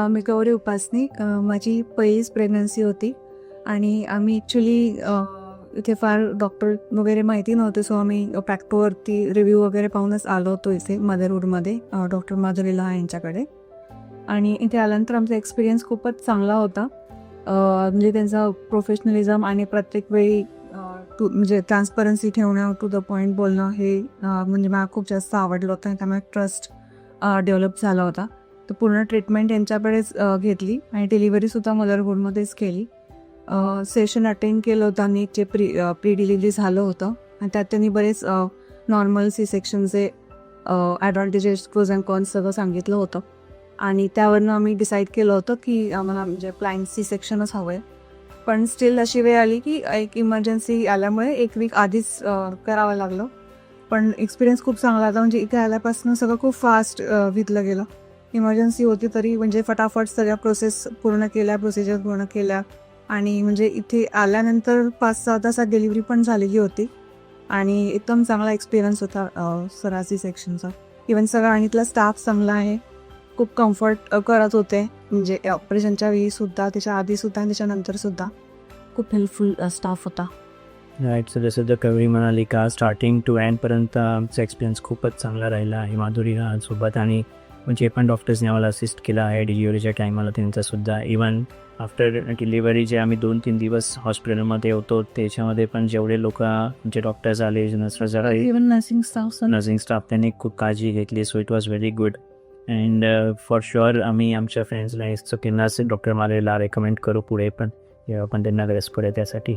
मी गौरी उपासनी. माझी पहिलीच प्रेग्नन्सी होती आणि आम्ही ॲक्च्युली इथे फार डॉक्टर वगैरे माहिती नव्हते, सो आम्ही प्रॅक्टोवरती रिव्ह्यू वगैरे पाहूनच आलो होतो इथे मदरवूडमध्ये डॉक्टर माधुरीला यांच्याकडे. आणि इथे आल्यानंतर आमचा एक्सपिरियन्स खूपच चांगला होता. म्हणजे त्यांचा प्रोफेशनलिझम आणि प्रत्येक वेळी म्हणजे ट्रान्सपरन्सी ठेवणं, टू द पॉईंट बोलणं, हे म्हणजे मला खूप जास्त आवडलं होतं आणि त्यामुळे ट्रस्ट डेव्हलप झाला होता. तर पूर्ण ट्रीटमेंट यांच्याकडेच घेतली आणि डिलिव्हरीसुद्धा मदरहूडमध्येच केली. सेशन अटेंड केलं होतं आणि जे प्री डिलिव्हरी झालं होतं आणि त्यात त्यांनी बरेच नॉर्मल सी सेक्शनचे ॲडव्हान्टेजेस, प्रोज अँड कॉन्स सगळं सांगितलं होतं आणि त्यावरनं आम्ही डिसाईड केलं होतं की आम्हाला म्हणजे प्लाइन सी सेक्शनच हवं आहे. पण स्टील अशी वेळ आली की एक इमर्जन्सी आल्यामुळे 1 वीक आधीच करावं लागलं. पण एक्सपिरियन्स खूप चांगला होता. म्हणजे इथे आल्यापासून सगळं खूप फास्ट विकलं गेलं. इमर्जन्सी होती तरी म्हणजे फटाफट सगळ्या प्रोसिजर पूर्ण केल्या आणि म्हणजे इथे आल्यानंतर 5-6 तासात डिलिव्हरी पण झालेली होती आणि एकदम चांगला एक्सपिरियन्स होता सरासी सेक्शनचा. इवन सगळा आणि इथला स्टाफ चांगला आहे. खूप कम्फर्ट करत होते, म्हणजे ऑपरेशनच्या वेळीसुद्धा, त्याच्या आधीसुद्धा आणि त्याच्यानंतरसुद्धा खूप हेल्पफुल स्टाफ होता. राईट. सो जसं जर कवळी म्हणाली का स्टार्टिंग टू एंडपर्यंत आमचा एक्सपिरियन्स खूपच चांगला राहिला आहे माधुरीला सोबत. आणि जे पण डॉक्टर्सने आम्हाला असिस्ट केलं आहे डिलिव्हरीच्या टायमाला त्यांचासुद्धा. इवन आफ्टर डिलिव्हरी जे आम्ही 2-3 दिवस हॉस्पिटलमध्ये होतो त्याच्यामध्ये पण जेवढे लोक जे डॉक्टर्स आले, इवन नर्सिंग स्टाफ त्यांनी खूप काळजी घेतली. So it was very good. And for sure आम्ही आमच्या फ्रेंड्सला डॉक्टर माधुरीला रेकमेंड करू पुढे पण, जेव्हा पण त्यांना गरज पडेल त्यासाठी.